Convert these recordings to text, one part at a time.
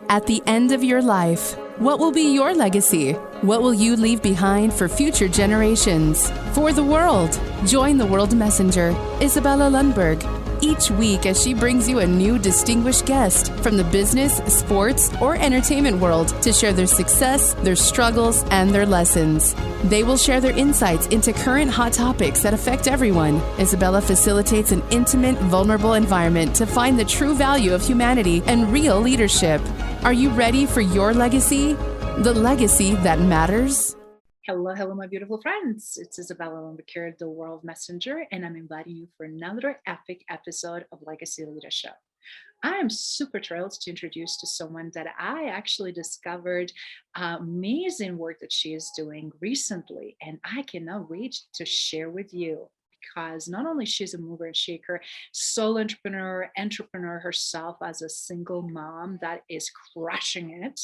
At the end of your life, what will be your legacy? What will you leave behind for future generations? For the world, join the World Messenger, Izabela Lundberg, each week as she brings you a new distinguished guest from the business, sports, or entertainment world to share their success, their struggles, and their lessons. They will share their insights into current hot topics that affect everyone. Izabela facilitates an intimate, vulnerable environment to find the true value of humanity and real leadership. Are you ready for your legacy? The legacy that matters? Hello, my beautiful friends. It's Izabela Lundberg here, the World Messenger, and I'm inviting you for another epic episode of Legacy Leadership. I am super thrilled to introduce to someone that I actually discovered amazing work that she is doing recently, and I cannot wait to share with you. Because not only she's a mover and shaker, solo entrepreneur herself as a single mom that is crushing it.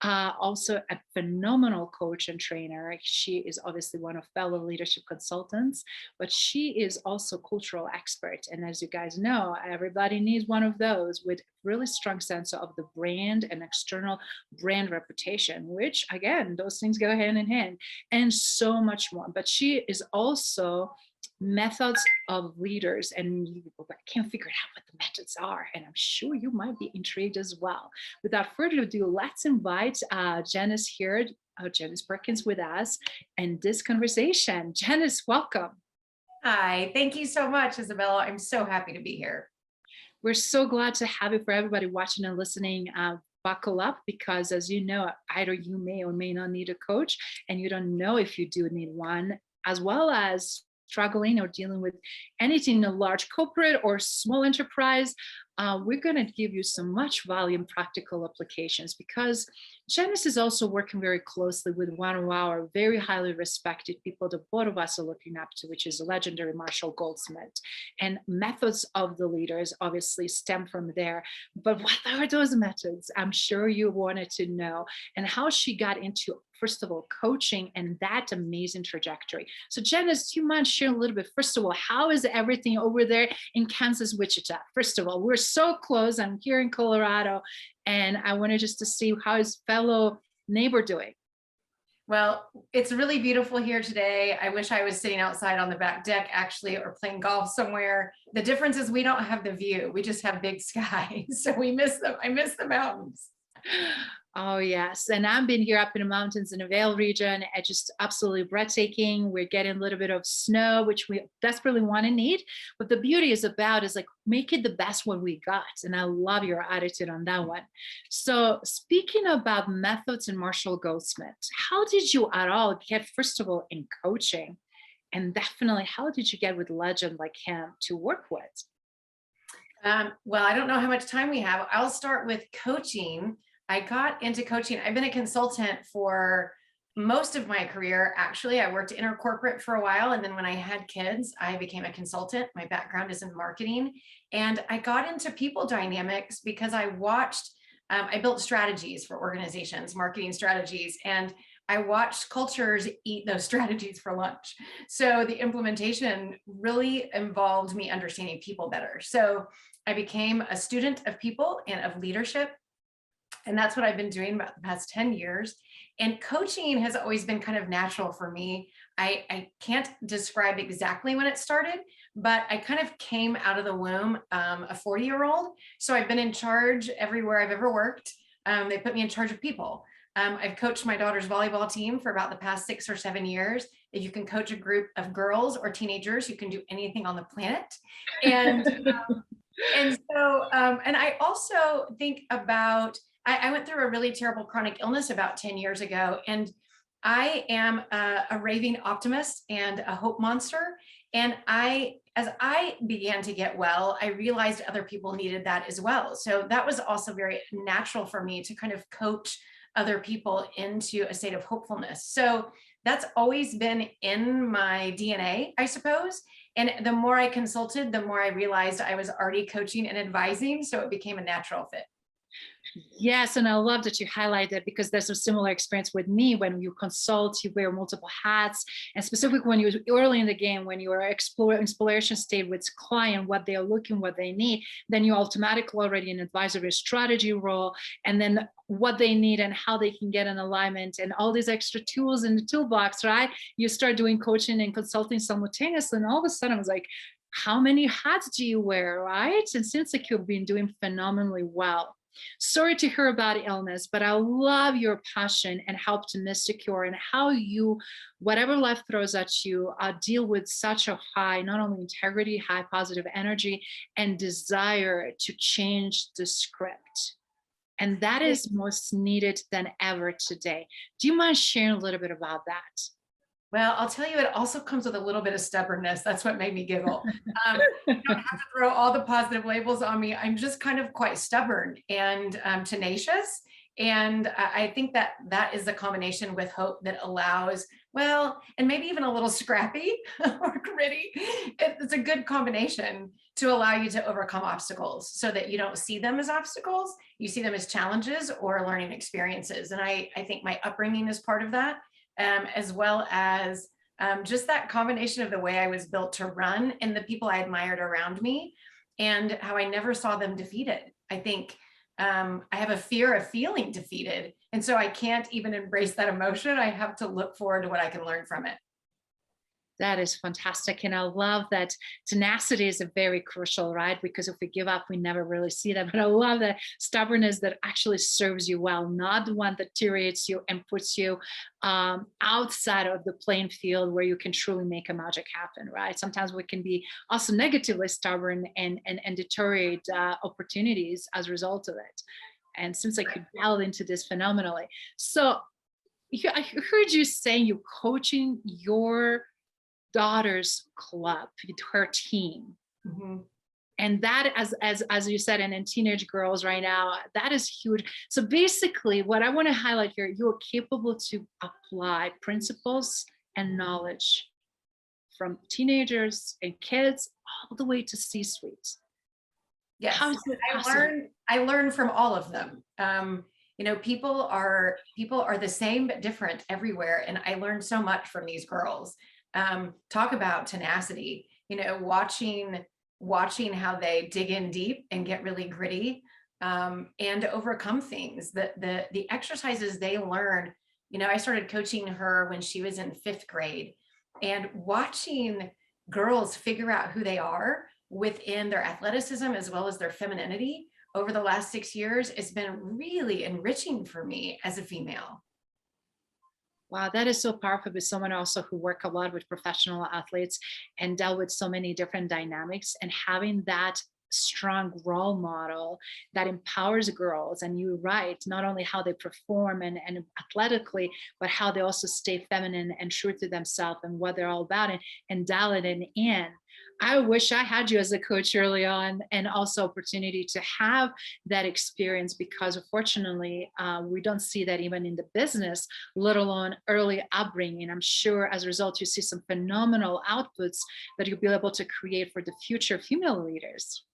Also a phenomenal coach and trainer. She is obviously one of fellow leadership consultants, but she is also cultural expert. And as you guys know, everybody needs one of those with really strong sense of the brand and external brand reputation, which again, those things go hand in hand, and so much more. But she is also methods of leaders, and you can't figure out what the methods are, and I'm sure you might be intrigued as well. Without further ado, let's invite Janice here, Janice Perkins, with us in this conversation. Janice, welcome. Hi, thank you so much, Izabela. I'm so happy to be here. We're so glad to have you. For everybody watching and listening, buckle up, because as you know, either you may or may not need a coach, and you don't know if you do need one, as well as struggling or dealing with anything in a large corporate or small enterprise. We're going to give you some much value and practical applications, because Janice is also working very closely with one of our very highly respected people that both of us are looking up to, which is the legendary Marshall Goldsmith. And methods of the leaders obviously stem from there. But what are those methods? I'm sure you wanted to know, and how she got into, first of all, coaching and that amazing trajectory. So Janice, do you mind sharing a little bit? First of all, how is everything over there in Kansas, Wichita? First of all, we're so close. I'm here in Colorado, and I wanted just to see how his fellow neighbor doing. Well, it's really beautiful here today. I wish I was sitting outside on the back deck actually, or playing golf somewhere. The difference is we don't have the view. We just have big sky. So we miss them. I miss the mountains. Oh, yes. And I've been here up in the mountains in the Vail region. It's just absolutely breathtaking. We're getting a little bit of snow, which we desperately want and need. But the beauty is like, make it the best what we got. And I love your attitude on that one. So speaking about methods and Marshall Goldsmith, how did you at all get, first of all, in coaching? And definitely, how did you get with legend like him to work with? Well, I don't know how much time we have. I'll start with coaching. I got into coaching. I've been a consultant for most of my career. Actually, I worked intercorporate for a while. And then when I had kids, I became a consultant. My background is in marketing. And I got into people dynamics because I watched, I built strategies for organizations, marketing strategies, and I watched cultures eat those strategies for lunch. So the implementation really involved me understanding people better. So I became a student of people and of leadership. And that's what I've been doing about the past 10 years. And coaching has always been kind of natural for me. I can't describe exactly when it started, but I kind of came out of the womb, a 40-year-old. So I've been in charge everywhere I've ever worked. They put me in charge of people. I've coached my daughter's volleyball team for about the past 6 or 7 years. If you can coach a group of girls or teenagers, you can do anything on the planet. And and I also think about, I went through a really terrible chronic illness about 10 years ago, and I am a raving optimist and a hope monster. And as I began to get well, I realized other people needed that as well. So that was also very natural for me to kind of coach other people into a state of hopefulness. So that's always been in my DNA, I suppose. And the more I consulted, the more I realized I was already coaching and advising. So it became a natural fit. Yes, and I love that you highlighted because there's a similar experience with me. When you consult, you wear multiple hats, and specifically when you're early in the game, when you are exploration state with client, what they are looking, what they need, then you automatically already in advisory strategy role, and then what they need and how they can get in alignment and all these extra tools in the toolbox, right? You start doing coaching and consulting simultaneously, and all of a sudden I was like, how many hats do you wear, right? And since like you've been doing phenomenally well. Sorry to hear about illness, but I love your passion and how optimistic you are and how you, whatever life throws at you, deal with such a high, not only integrity, high positive energy and desire to change the script. And that is most needed than ever today. Do you mind sharing a little bit about that? Well, I'll tell you, it also comes with a little bit of stubbornness. That's what made me giggle. You don't have to throw all the positive labels on me. I'm just kind of quite stubborn and tenacious. And I think that that is the combination with hope that allows, well, and maybe even a little scrappy or gritty. It's a good combination to allow you to overcome obstacles so that you don't see them as obstacles. You see them as challenges or learning experiences. And I think my upbringing is part of that. As well as just that combination of the way I was built to run and the people I admired around me and how I never saw them defeated. I think I have a fear of feeling defeated. And so I can't even embrace that emotion. I have to look forward to what I can learn from it. That is fantastic. And I love that tenacity is a very crucial, right? Because if we give up, we never really see that. But I love that stubbornness that actually serves you well, not the one that deteriorates you and puts you outside of the playing field where you can truly make a magic happen, right? Sometimes we can be also negatively stubborn and deteriorate opportunities as a result of it. And since I could delve into this phenomenally. So I heard you saying you're coaching your daughter's club, her team. Mm-hmm. And that, as you said, and in teenage girls right now, that is huge. So basically what I want to highlight here, you're capable to apply principles and knowledge from teenagers and kids all the way to C-suite. Yes, I learn from all of them. You know, people are the same but different everywhere. And I learned so much from these girls. Talk about tenacity, you know, watching how they dig in deep and get really gritty, and overcome things. The exercises they learn, you know, I started coaching her when she was in 5th grade, and watching girls figure out who they are within their athleticism as well as their femininity over the last 6 years has been really enriching for me as a female. Wow, that is so powerful. With someone also who worked a lot with professional athletes and dealt with so many different dynamics, and having that strong role model that empowers girls. And you're right, not only how they perform and athletically, but how they also stay feminine and true to themselves and what they're all about, and dial it in. I wish I had you as a coach early on, and also opportunity to have that experience, because unfortunately we don't see that even in the business, let alone early upbringing. I'm sure as a result, you see some phenomenal outputs that you'll be able to create for the future female leaders.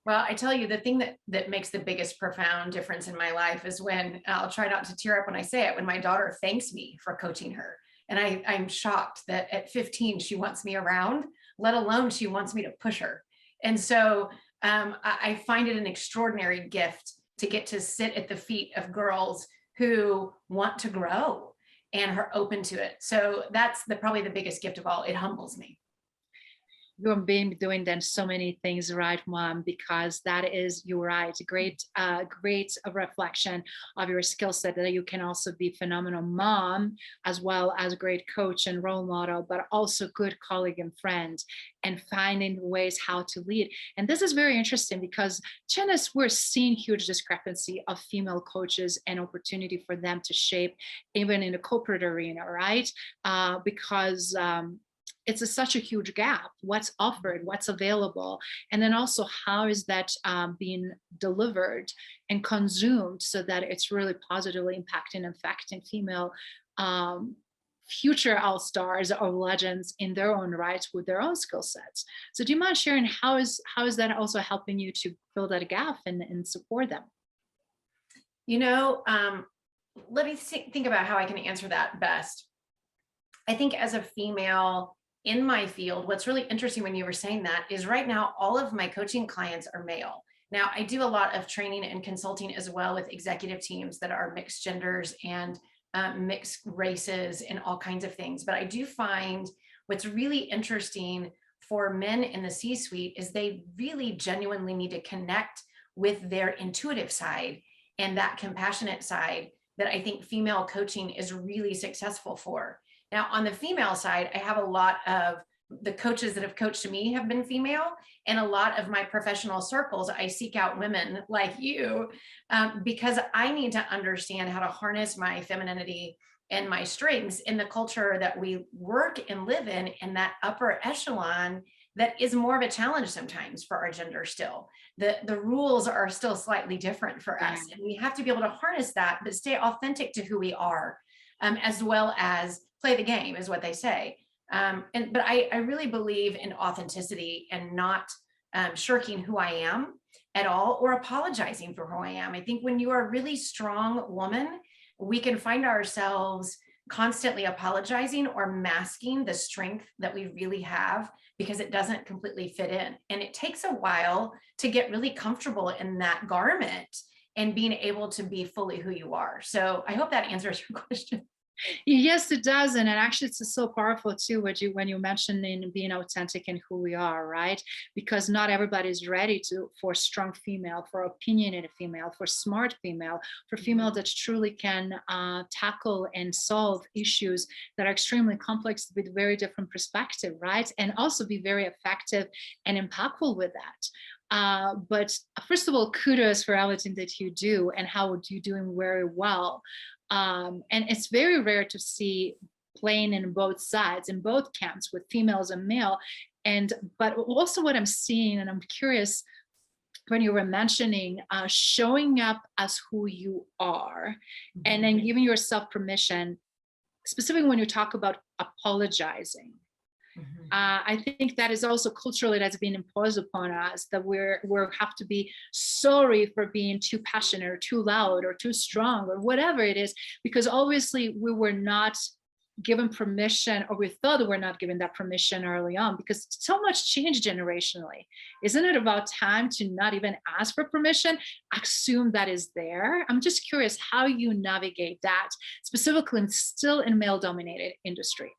Well, I tell you, the thing that makes the biggest profound difference in my life is when, I'll try not to tear up when I say it, when my daughter thanks me for coaching her. And I'm shocked that at 15, she wants me around, let alone she wants me to push her. And so I find it an extraordinary gift to get to sit at the feet of girls who want to grow and are open to it. So that's probably the biggest gift of all. It humbles me. You're being doing then so many things right, Mom, because that is, you're right, great reflection of your skill set, that you can also be phenomenal mom as well as a great coach and role model, but also good colleague and friend, and finding ways how to lead. And this is very interesting because, Janice, we're seeing huge discrepancy of female coaches and opportunity for them to shape even in the corporate arena, right? Because it's such a huge gap. What's offered, what's available, and then also how is that being delivered and consumed so that it's really positively impacting and affecting female future all-stars or legends in their own rights with their own skill sets. So do you mind sharing how is that also helping you to fill that gap and support them? Let me think about how I can answer that best. I think as a female in my field, what's really interesting when you were saying that is right now, all of my coaching clients are male. Now, I do a lot of training and consulting as well with executive teams that are mixed genders and mixed races and all kinds of things. But I do find what's really interesting for men in the C-suite is they really genuinely need to connect with their intuitive side and that compassionate side that I think female coaching is really successful for. Now, on the female side, I have a lot of the coaches that have coached me have been female, and a lot of my professional circles, I seek out women like you because I need to understand how to harness my femininity and my strengths in the culture that we work and live in that upper echelon that is more of a challenge sometimes for our gender still. The rules are still slightly different for us, and we have to be able to harness that, but stay authentic to who we are, as well as play the game, is what they say. But I really believe in authenticity and not shirking who I am at all or apologizing for who I am. I think when you are a really strong woman, we can find ourselves constantly apologizing or masking the strength that we really have because it doesn't completely fit in. And it takes a while to get really comfortable in that garment and being able to be fully who you are. So I hope that answers your question. Yes, it does. And actually, it's so powerful too, when you mentioned in being authentic in who we are, right? Because not everybody is ready for strong female, for opinionated female, for smart female, for female that truly can tackle and solve issues that are extremely complex with very different perspective, right? And also be very effective and impactful with that. But first of all, kudos for everything that you do and how you're doing very well. And it's very rare to see playing in both sides, in both camps, with females and male. But also what I'm seeing, and I'm curious, when you were mentioning showing up as who you are, and then giving yourself permission, specifically when you talk about apologizing. I think that is also culturally that's been imposed upon us, that we have to be sorry for being too passionate or too loud or too strong or whatever it is, because obviously we were not given permission, or we thought we were not given that permission early on, because so much changed generationally. Isn't it about time to not even ask for permission, assume that is there? I'm just curious how you navigate that, specifically still in male-dominated industry.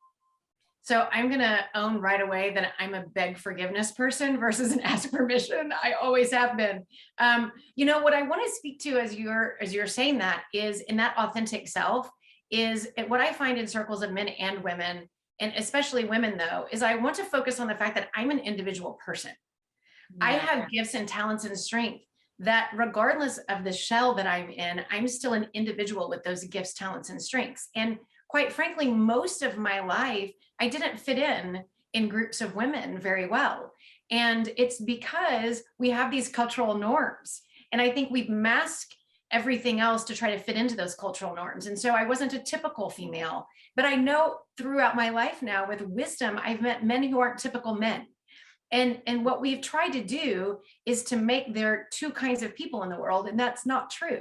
So I'm going to own right away that I'm a beg forgiveness person versus an ask permission. I always have been. What I want to speak to as you're saying that is in that authentic self is what I find in circles of men and women, and especially women though, is I want to focus on the fact that I'm an individual person. Yeah. I have gifts and talents and strength that regardless of the shell that I'm in, I'm still an individual with those gifts, talents, and strengths. And quite frankly, most of my life, I didn't fit in groups of women very well. And it's because we have these cultural norms. And I think we've masked everything else to try to fit into those cultural norms. And so I wasn't a typical female, but I know throughout my life now with wisdom, I've met men who aren't typical men. And what we've tried to do is to make there two kinds of people in the world, and that's not true.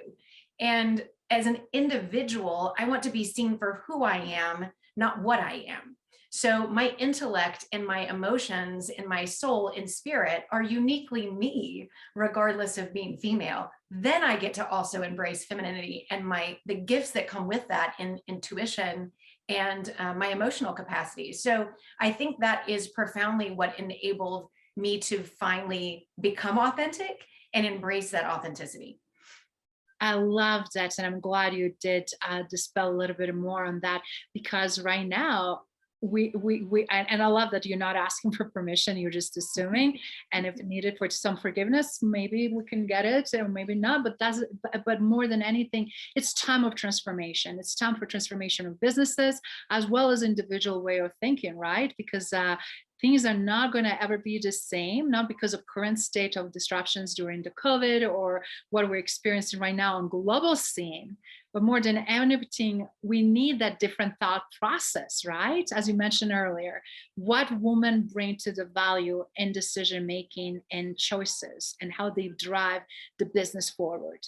And as an individual, I want to be seen for who I am, not what I am. So my intellect and my emotions and my soul and spirit are uniquely me, regardless of being female. Then I get to also embrace femininity and the gifts that come with that in intuition and my emotional capacity. So I think that is profoundly what enabled me to finally become authentic and embrace that authenticity. I love that. And I'm glad you did dispel a little bit more on that, because right now, and I love that you're not asking for permission, you're just assuming, and if needed for some forgiveness, maybe we can get it or maybe not, but more than anything, it's time of transformation. It's time for transformation of businesses as well as individual way of thinking, right? Because things are not going to ever be the same, not because of current state of disruptions during the COVID or what we're experiencing right now on global scene, but more than anything, we need that different thought process, right? As you mentioned earlier, what women bring to the value in decision-making and choices and how they drive the business forward.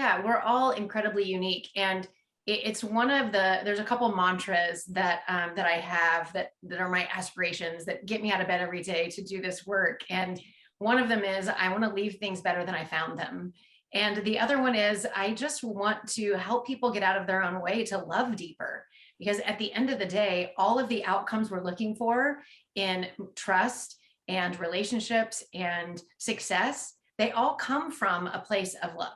Yeah, we're all incredibly unique. And it's one of there's a couple mantras that that I have that are my aspirations that get me out of bed every day to do this work. And one of them is I want to leave things better than I found them. And the other one is I just want to help people get out of their own way to love deeper. Because at the end of the day, all of the outcomes we're looking for in trust and relationships and success, they all come from a place of love.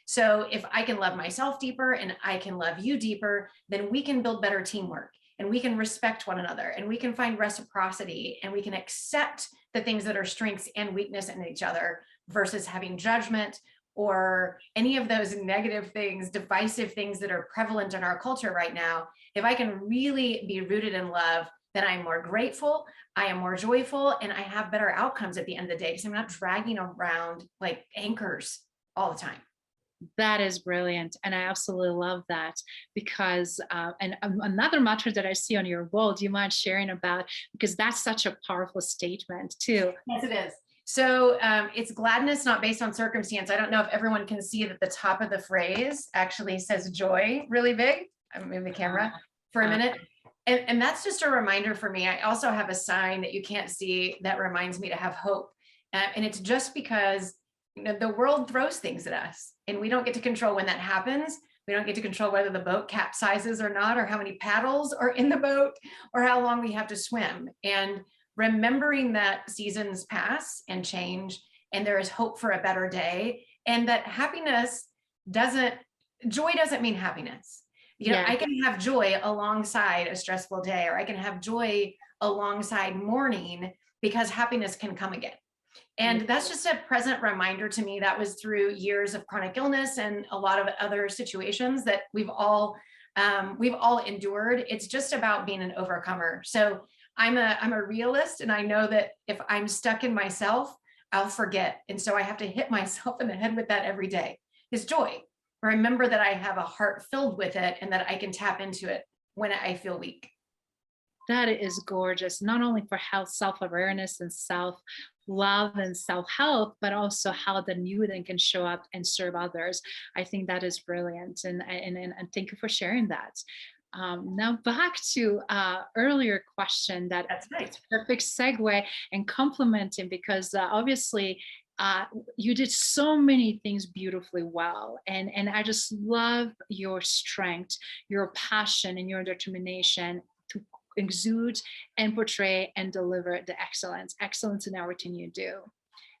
So if I can love myself deeper and I can love you deeper, then we can build better teamwork and we can respect one another and we can find reciprocity and we can accept the things that are strengths and weakness in each other versus having judgment or any of those negative things, divisive things that are prevalent in our culture right now. If I can really be rooted in love, then I'm more grateful, I am more joyful, and I have better outcomes at the end of the day because I'm not dragging around like anchors all the time. That is brilliant. And I absolutely love that because, another mantra that I see on your wall, do you mind sharing about, because that's such a powerful statement too. Yes, it is. So it's gladness, not based on circumstance. I don't know if everyone can see that the top of the phrase actually says joy really big. I'm moving the camera for a minute. And that's just a reminder for me. I also have a sign that you can't see that reminds me to have hope. And it's just because the world throws things at us and we don't get to control when that happens. We don't get to control whether the boat capsizes or not, or how many paddles are in the boat, or how long we have to swim. And remembering that seasons pass and change, and there is hope for a better day, and that joy doesn't mean happiness. I can have joy alongside a stressful day, or I can have joy alongside mourning because happiness can come again. And that's just a present reminder to me. That was through years of chronic illness and a lot of other situations that we've all endured. It's just about being an overcomer. So I'm a realist, and I know that if I'm stuck in myself, I'll forget. And so I have to hit myself in the head with that every day. Is joy. Remember that I have a heart filled with it and that I can tap into it when I feel weak. That is gorgeous, not only for health, self-awareness and self-love and self-help, but also how the new then can show up and serve others. I think that is brilliant. And thank you for sharing that. Now back to earlier question that's right. Perfect segue and complementing, because obviously you did so many things beautifully well. And I just love your strength, your passion, and your determination to exude and portray and deliver the excellence in everything you do.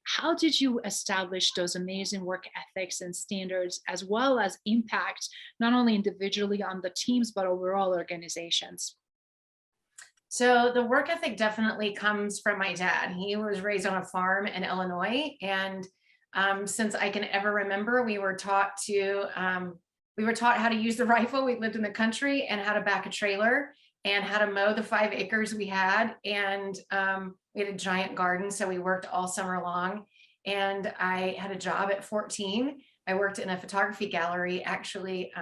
How did you establish those amazing work ethics and standards, as well as impact not only individually on the teams, but overall organizations? So the work ethic definitely comes from my dad. He was raised on a farm in Illinois. And since I can ever remember, we were taught how to use the rifle. We lived in the country, and how to back a trailer, and how to mow the 5 acres we had. And we had a giant garden, so we worked all summer long. And I had a job at 14. I worked in a photography gallery, actually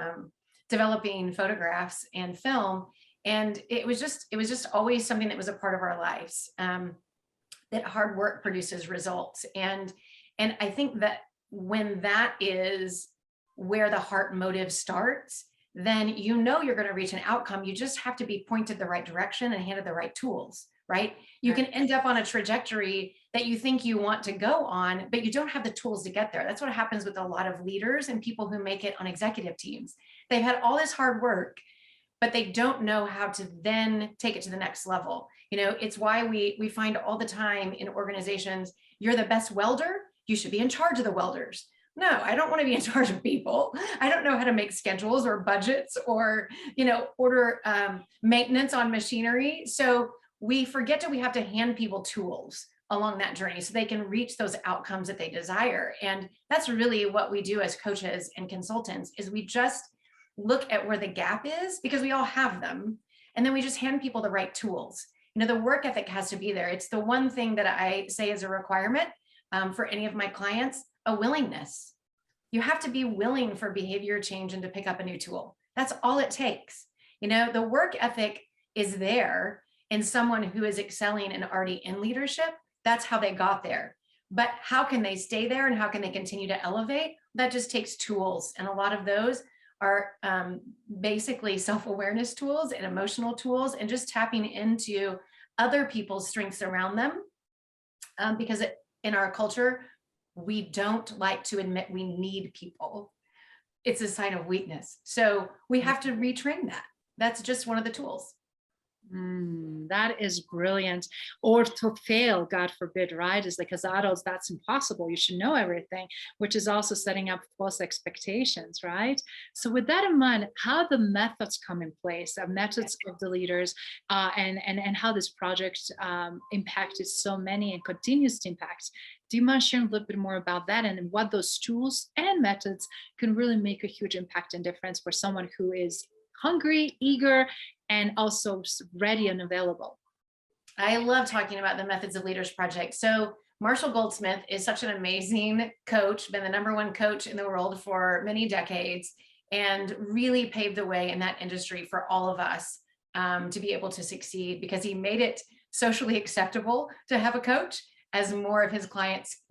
developing photographs and film. And it was just always something that was a part of our lives, that hard work produces results. And I think that when that is where the heart motive starts, then you're going to reach an outcome. You just have to be pointed the right direction and handed the right tools, right? You can end up on a trajectory that you think you want to go on, but you don't have the tools to get there. That's what happens with a lot of leaders and people who make it on executive teams. They've had all this hard work, but they don't know how to then take it to the next level. It's why we find all the time in organizations, you're the best welder, you should be in charge of the welders. No, I don't want to be in charge of people. I don't know how to make schedules or budgets or, order maintenance on machinery. So we forget that we have to hand people tools along that journey so they can reach those outcomes that they desire. And that's really what we do as coaches and consultants, is we just look at where the gap is, because we all have them. And then we just hand people the right tools. The work ethic has to be there. It's the one thing that I say is a requirement for any of my clients, a willingness. You have to be willing for behavior change and to pick up a new tool. That's all it takes. The work ethic is there in someone who is excelling and already in leadership. That's how they got there. But how can they stay there, and how can they continue to elevate? that just takes tools. And a lot of those are basically self-awareness tools and emotional tools, and just tapping into other people's strengths around them. Because in our culture, we don't like to admit we need people. It's a sign of weakness. So we have to retrain that. That's just one of the tools. That is brilliant. Or to fail, God forbid, right? Is like, as adults, that's impossible. You should know everything, which is also setting up false expectations, right? So with that in mind, how the methods come in place, the methods of the leaders, and how this project impacted so many and continues to impact. Do you mind sharing a little bit more about that and what those tools and methods can really make a huge impact and difference for someone who is hungry, eager, and also ready and available? I love talking about the Methods of Leaders Project. So Marshall Goldsmith is such an amazing coach, been the #1 coach in the world for many decades, and really paved the way in that industry for all of us to be able to succeed, because he made it socially acceptable to have a coach as more of his clients,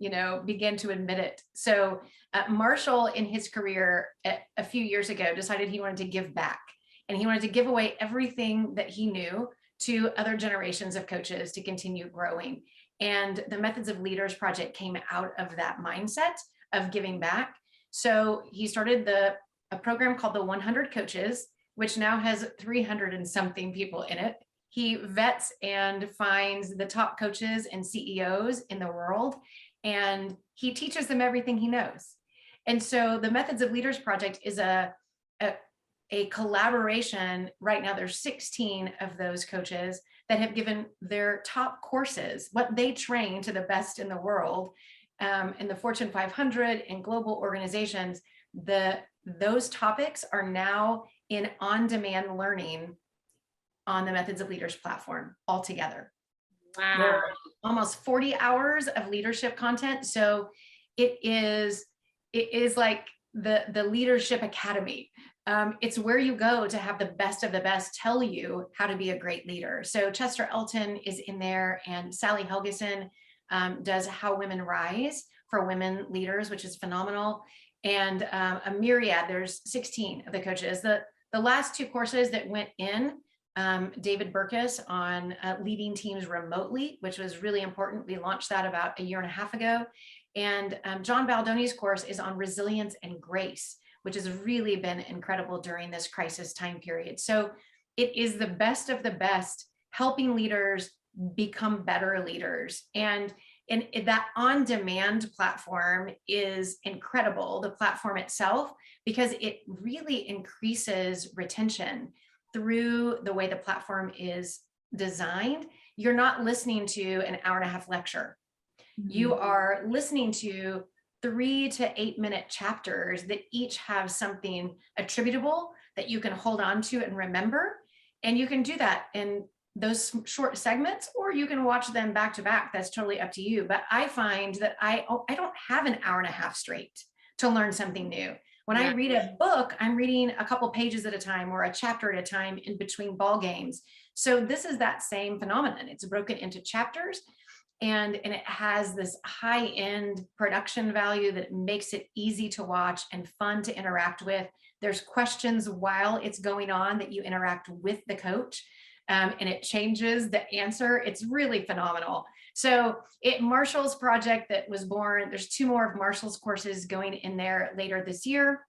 begin to admit it. So Marshall, in his career a few years ago, decided he wanted to give back. And he wanted to give away everything that he knew to other generations of coaches to continue growing. And the Methods of Leaders Project came out of that mindset of giving back. So he started a program called the 100 Coaches, which now has 300 and something people in it. He vets and finds the top coaches and CEOs in the world, and he teaches them everything he knows. And so the Methods of Leaders Project is a collaboration. Right now, there's 16 of those coaches that have given their top courses, what they train to the best in the world, in the Fortune 500 and global organizations. Those topics are now in on-demand learning on the Methods of Leaders platform altogether. Wow. There are almost 40 hours of leadership content. So it is like the Leadership Academy. It's where you go to have the best of the best tell you how to be a great leader. So Chester Elton is in there, and Sally Helgeson does How Women Rise for women leaders, which is phenomenal. And a myriad, there's 16 of the coaches. The last 2 courses that went in, David Burkus on leading teams remotely, which was really important. We launched that about 1.5 years ago. And John Baldoni's course is on resilience and grace, which has really been incredible during this crisis time period. So it is the best of the best, helping leaders become better leaders. And that on-demand platform is incredible, the platform itself, because it really increases retention through the way the platform is designed. You're not listening to an 1.5-hour lecture. You are listening to 3 to 8 minute chapters that each have something attributable that you can hold on to and remember. And you can do that in those short segments, or you can watch them back to back. That's totally up to you. But I find that I don't have an 1.5 hours straight to learn something new. When I read a book, I'm reading a couple pages at a time or a chapter at a time in between ball games. So this is that same phenomenon. It's broken into chapters, and it has this high-end production value that makes it easy to watch and fun to interact with. There's questions while it's going on that you interact with the coach, and it changes the answer. It's really phenomenal. So Marshall's project that was born, there's 2 more of Marshall's courses going in there later this year.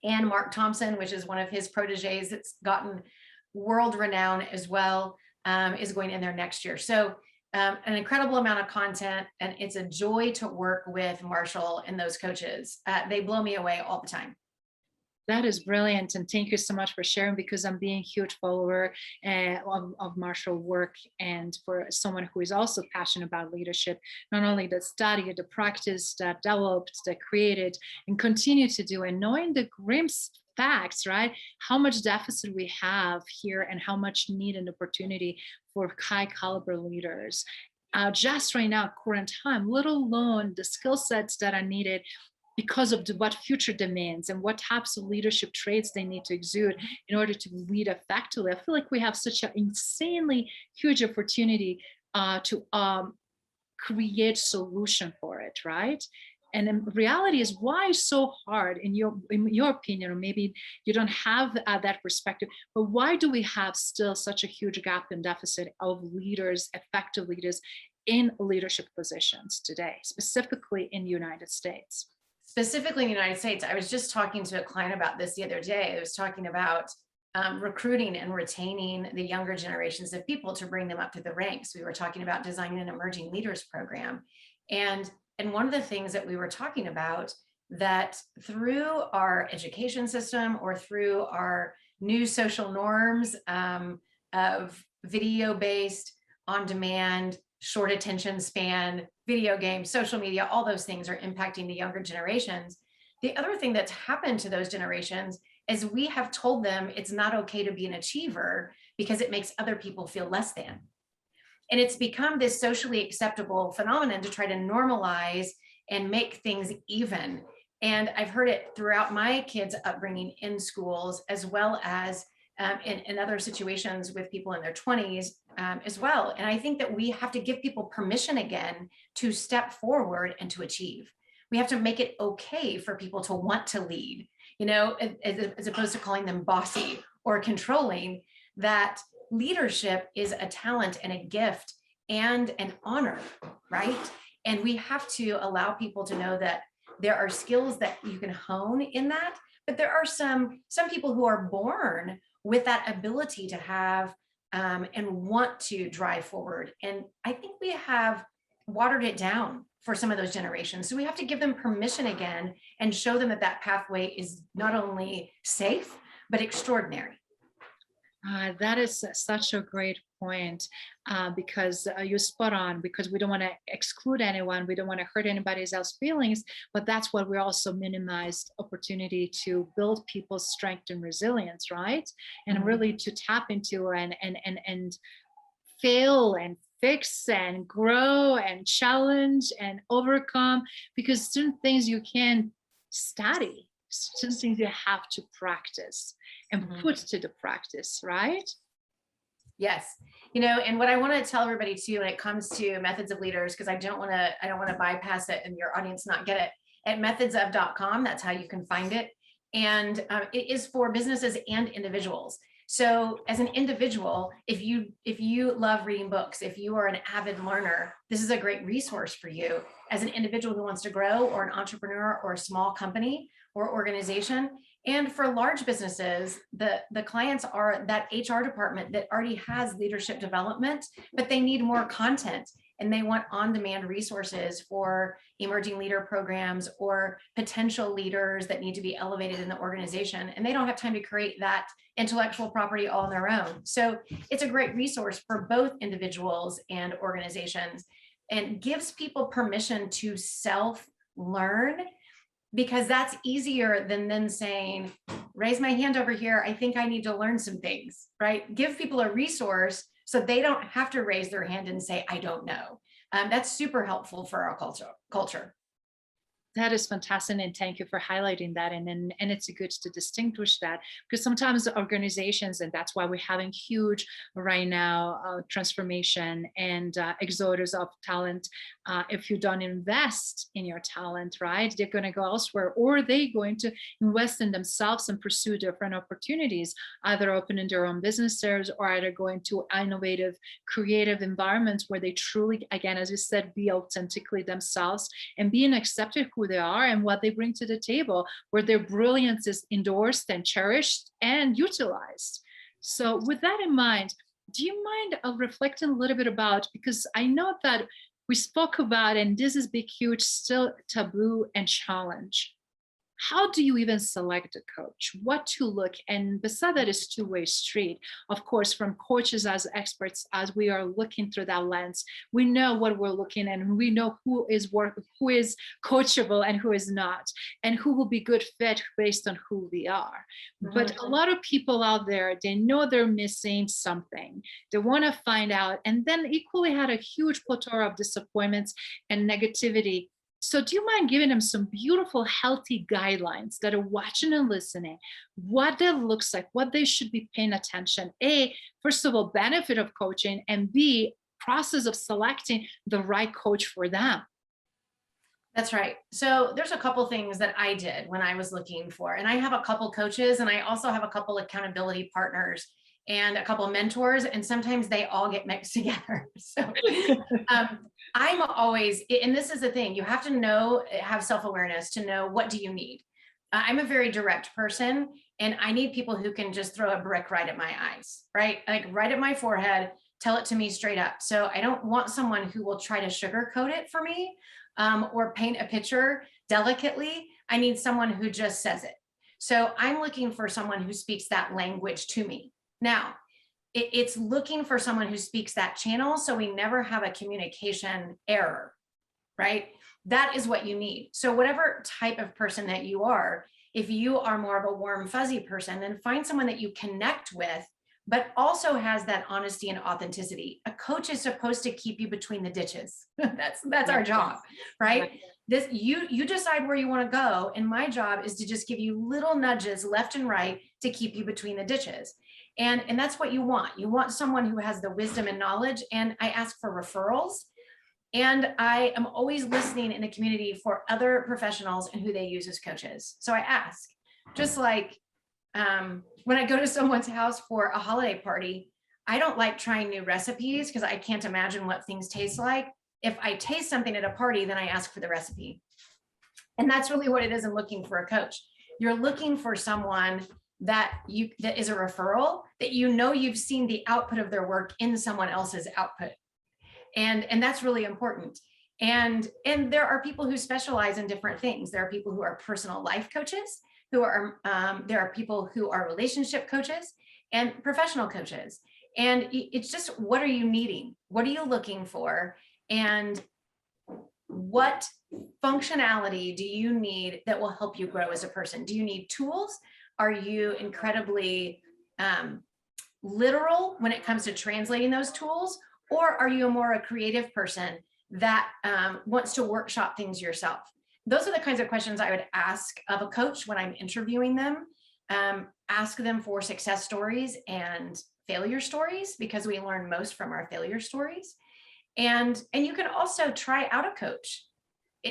And Mark Thompson, which is one of his proteges that's gotten world renown as well, is going in there next year. So an incredible amount of content, and it's a joy to work with Marshall and those coaches. They blow me away all the time. That is brilliant, and thank you so much for sharing, because I'm being a huge follower of Marshall work, and for someone who is also passionate about leadership, not only that studied, the practice, that developed, that created, and continue to do, and knowing the grim facts, right? How much deficit we have here, and how much need and opportunity for high caliber leaders. Just right now, current time, let alone the skill sets that are needed because of what future demands and what types of leadership traits they need to exude in order to lead effectively. I feel like we have such an insanely huge opportunity to create solution for it, right? And in reality is why it's so hard in your opinion, or maybe you don't have that perspective, but why do we have still such a huge gap and deficit of leaders, effective leaders in leadership positions today, specifically in the United States? Specifically in the United States, I was just talking to a client about this the other day. I was talking about recruiting and retaining the younger generations of people to bring them up to the ranks. We were talking about designing an emerging leaders program. And one of the things that we were talking about, that through our education system or through our new social norms of video-based, on-demand, short attention span, video games, social media, all those things are impacting the younger generations. The other thing that's happened to those generations is we have told them it's not okay to be an achiever because it makes other people feel less than. And it's become this socially acceptable phenomenon to try to normalize and make things even. And I've heard it throughout my kids' upbringing in schools, as well as in other situations with people in their 20s as well. And I think that we have to give people permission again to step forward and to achieve. We have to make it okay for people to want to lead, as opposed to calling them bossy or controlling. That leadership is a talent and a gift and an honor, right? And we have to allow people to know that there are skills that you can hone in that, but there are some people who are born with that ability to have and want to drive forward. And I think we have watered it down for some of those generations. So we have to give them permission again and show them that pathway is not only safe, but extraordinary. That is such a great point, because you're spot on, because we don't want to exclude anyone. We don't want to hurt anybody else's feelings, but that's what we also minimized opportunity to build people's strength and resilience, right? And really to tap into and fail and fix and grow and challenge and overcome, because certain things you can study, certain things you have to practice and put to the practice, right? Yes. And what I want to tell everybody too, when it comes to methods of leaders, because I don't want to bypass it and your audience not get it, at methodsof.com, that's how you can find it. And it is for businesses and individuals. So as an individual, if you love reading books, if you are an avid learner, this is a great resource for you. As an individual who wants to grow, or an entrepreneur, or a small company or organization. And for large businesses, the clients are that HR department that already has leadership development, but they need more content and they want on-demand resources for emerging leader programs or potential leaders that need to be elevated in the organization. And they don't have time to create that intellectual property all on their own. So it's a great resource for both individuals and organizations, and gives people permission to self-learn, because that's easier than then saying, raise my hand over here, I think I need to learn some things, right? Give people a resource so they don't have to raise their hand and say, I don't know. That's super helpful for our culture. That is fantastic, and thank you for highlighting that. And it's good to distinguish that, because sometimes organizations, and that's why we're having huge right now transformation and exodus of talent. If you don't invest in your talent, right, they're going to go elsewhere, or they're going to invest in themselves and pursue different opportunities, either opening their own businesses or either going to innovative, creative environments where they truly, again, as you said, be authentically themselves and being accepted who they are and what they bring to the table, where their brilliance is endorsed and cherished and utilized. So with that in mind, do you mind reflecting a little bit about, because I know that we spoke about, and this is big, huge, still taboo and challenge. How do you even select a coach? What to look? And beside that is two-way street. Of course, from coaches as experts, as we are looking through that lens, we know what we're looking at, and we know who is coachable and who is not, and who will be good fit based on who we are. But a lot of people out there, they know they're missing something. They want to find out, and then equally had a huge plethora of disappointments and negativity. So do you mind giving them some beautiful, healthy guidelines that are watching and listening, what that looks like, what they should be paying attention? A, first of all, benefit of coaching, and B, process of selecting the right coach for them. That's right. So there's a couple things that I did when I was looking for, and I have a couple coaches, and I also have a couple accountability partners and a couple mentors, and sometimes they all get mixed together. So I'm always, and this is the thing, you have to know, have self-awareness to know, what do you need? I'm a very direct person, and I need people who can just throw a brick right at my eyes, right? Like right at my forehead, tell it to me straight up. So I don't want someone who will try to sugarcoat it for me, or paint a picture delicately. I need someone who just says it. So I'm looking for someone who speaks that language to me. Now, it's looking for someone who speaks that channel so we never have a communication error, right? That is what you need. So whatever type of person that you are, if you are more of a warm, fuzzy person, then find someone that you connect with, but also has that honesty and authenticity. A coach is supposed to keep you between the ditches. That's our job, right? This you decide where you want to go, and my job is to just give you little nudges left and right to keep you between the ditches. And that's what you want. You want someone who has the wisdom and knowledge. And I ask for referrals. And I am always listening in the community for other professionals and who they use as coaches. So I ask, just like when I go to someone's house for a holiday party, I don't like trying new recipes because I can't imagine what things taste like. If I taste something at a party, then I ask for the recipe. And that's really what it is in looking for a coach. You're looking for someone that is a referral, that you know you've seen the output of their work in someone else's output. And that's really important. And there are people who specialize in different things. There are people who are personal life coaches, there are people who are relationship coaches and professional coaches. And it's just, what are you needing? What are you looking for? And what functionality do you need that will help you grow as a person? Do you need tools? Are you incredibly literal when it comes to translating those tools? Or are you a creative person that wants to workshop things yourself? Those are the kinds of questions I would ask of a coach when I'm interviewing them. Ask them for success stories and failure stories, because we learn most from our failure stories. And you can also try out a coach.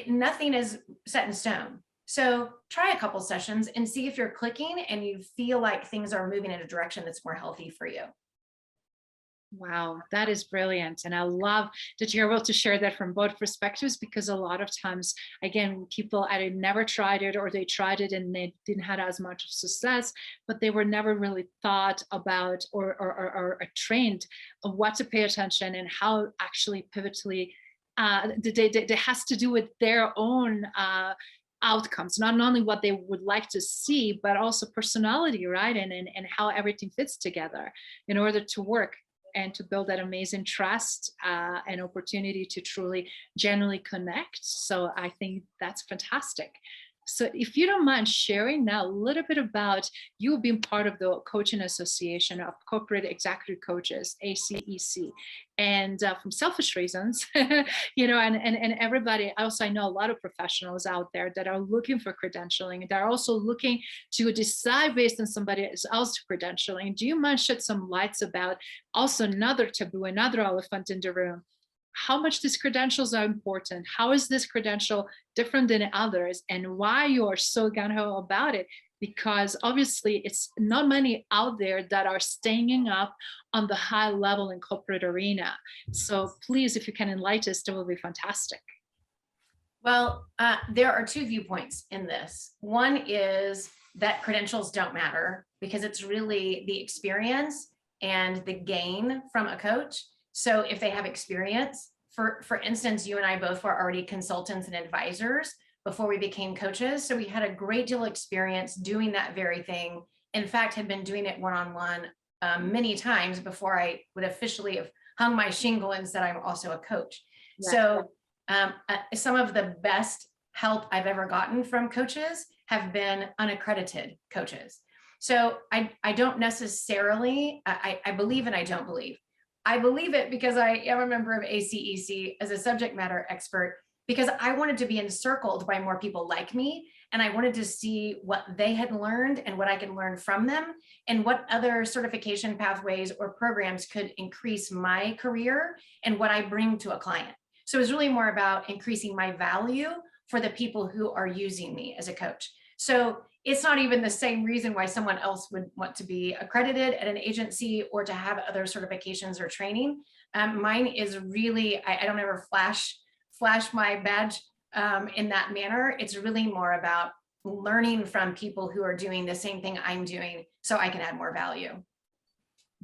Nothing is set in stone. So try a couple sessions and see if you're clicking and you feel like things are moving in a direction that's more healthy for you. Wow, that is brilliant. And I love that you're able to share that from both perspectives, because a lot of times, again, people either never tried it or they tried it and they didn't have as much success, but they were never really thought about or trained on what to pay attention and how actually pivotally they has to do with their own outcomes, not only what they would like to see, but also personality, right? And how everything fits together in order to work and to build that amazing trust and opportunity to truly genuinely connect. So I think that's fantastic. So if you don't mind sharing now a little bit about you being part of the Coaching Association of Corporate Executive Coaches, ACEC, and from selfish reasons, and everybody else, I know a lot of professionals out there that are looking for credentialing. They're also looking to decide based on somebody else's credentialing. Do you mind shed some lights about also another taboo, another elephant in the room? How much these credentials are important? How is this credential different than others? And why you are so gung-ho about it? Because obviously it's not many out there that are staying up on the high level in corporate arena. So please, if you can enlighten us, that will be fantastic. Well, there are two viewpoints in this. One is that credentials don't matter, because it's really the experience and the gain from a coach. So if they have experience, for instance, you and I both were already consultants and advisors before we became coaches. So we had a great deal of experience doing that very thing. In fact, had been doing it one-on-one many times before I would officially have hung my shingle and said I'm also a coach. Yeah. So some of the best help I've ever gotten from coaches have been unaccredited coaches. So I don't necessarily, I believe and I don't believe. I believe it because I am a member of ACEC as a subject matter expert, because I wanted to be encircled by more people like me. And I wanted to see what they had learned and what I could learn from them, and what other certification pathways or programs could increase my career and what I bring to a client. So it was really more about increasing my value for the people who are using me as a coach. So it's not even the same reason why someone else would want to be accredited at an agency or to have other certifications or training. Mine is really, I don't ever flash my badge in that manner. It's really more about learning from people who are doing the same thing I'm doing so I can add more value.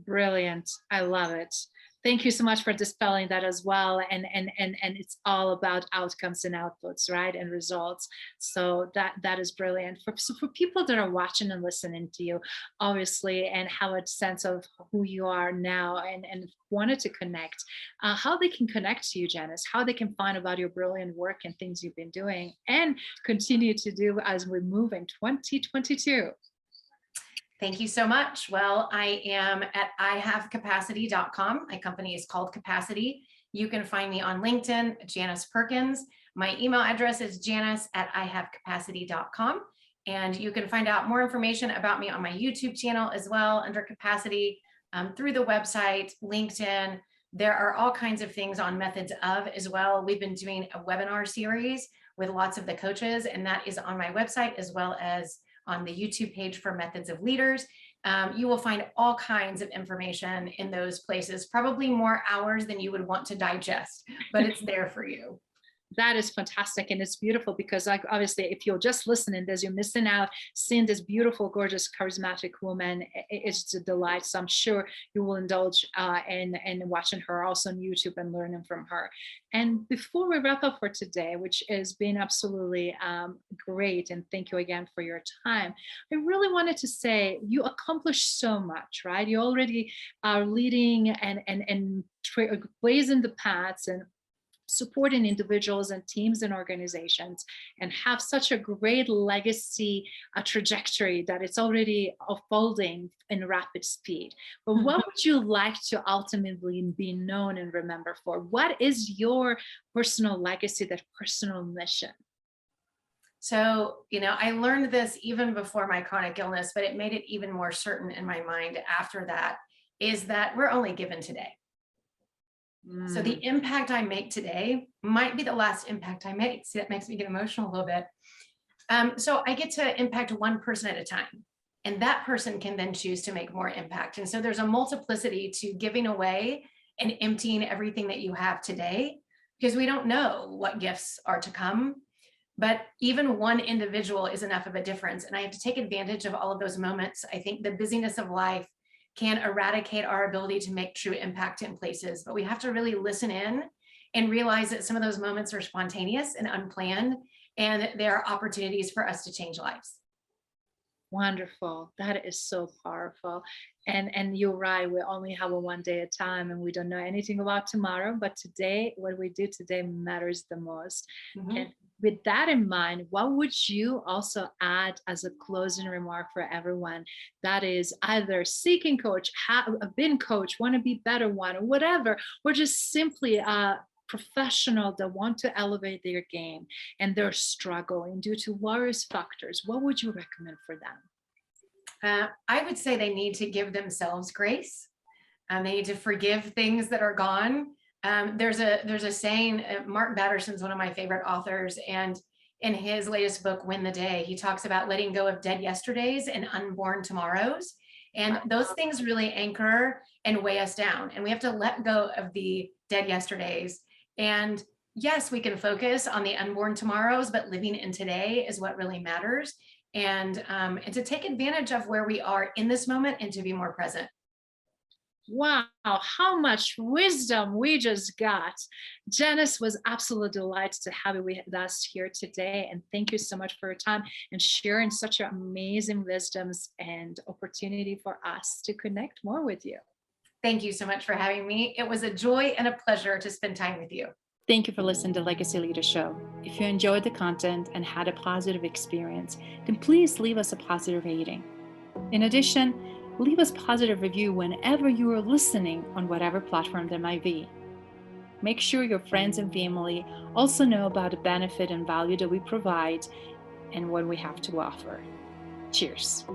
Brilliant. I love it. Thank you so much for dispelling that as well. And it's all about outcomes and outputs, right? And results. So that is brilliant. For people that are watching and listening to you, obviously, and have a sense of who you are now and wanted to connect, how they can connect to you, Janice, how they can find about your brilliant work and things you've been doing and continue to do as we move in 2022. Thank you so much. Well, I am at ihavecapacity.com. My company is called Capacity. You can find me on LinkedIn, Janice Perkins. My email address is janice@ihavecapacity.com. And you can find out more information about me on my YouTube channel as well under Capacity, through the website, LinkedIn. There are all kinds of things on Methods of as well. We've been doing a webinar series with lots of the coaches, and that is on my website as well as on the YouTube page for Methods of Leaders. You will find all kinds of information in those places, probably more hours than you would want to digest, but it's there for you. That is fantastic. And it's beautiful because, like, obviously, if you're just listening, you're missing out seeing this beautiful, gorgeous, charismatic woman. It's a delight. So I'm sure you will indulge in watching her also on YouTube and learning from her. And before we wrap up for today, which has been absolutely great, and thank you again for your time, I really wanted to say you accomplished so much, right? You already are leading and blazing the paths and supporting individuals and teams and organizations, and have such a great legacy trajectory that it's already unfolding in rapid speed. But what would you like to ultimately be known and remembered for? What is your personal legacy, that personal mission? So, I learned this even before my chronic illness, but it made it even more certain in my mind after that, is that we're only given today. So the impact I make today might be the last impact I make. See, that makes me get emotional a little bit. So I get to impact one person at a time, and that person can then choose to make more impact. And so there's a multiplicity to giving away and emptying everything that you have today, because we don't know what gifts are to come. But even one individual is enough of a difference. And I have to take advantage of all of those moments. I think the busyness of life can eradicate our ability to make true impact in places, but we have to really listen in and realize that some of those moments are spontaneous and unplanned, and there are opportunities for us to change lives. Wonderful. That is so powerful. And you're right, we only have a one day at a time, and we don't know anything about tomorrow, but today, what we do today matters the most. And with that in mind, what would you also add as a closing remark for everyone that is either seeking coach, have been coach, want to be better one, or whatever, or just simply a professional that want to elevate their game and they're struggling due to various factors? What would you recommend for them? I would say they need to give themselves grace. They need to forgive things that are gone. There's a saying, Mark Batterson's one of my favorite authors, and in his latest book, Win the Day, he talks about letting go of dead yesterdays and unborn tomorrows. And those things really anchor and weigh us down. And we have to let go of the dead yesterdays. And yes, we can focus on the unborn tomorrows, but living in today is what really matters. And to take advantage of where we are in this moment and to be more present. Wow, how much wisdom we just got. Janice, was absolute delight to have you with us here today. And thank you so much for your time and sharing such amazing wisdoms and opportunity for us to connect more with you. Thank you so much for having me. It was a joy and a pleasure to spend time with you. Thank you for listening to Legacy Leader Show. If you enjoyed the content and had a positive experience, then please leave us a positive rating. In addition, leave us a positive review whenever you are listening on whatever platform there might be. Make sure your friends and family also know about the benefit and value that we provide and what we have to offer. Cheers.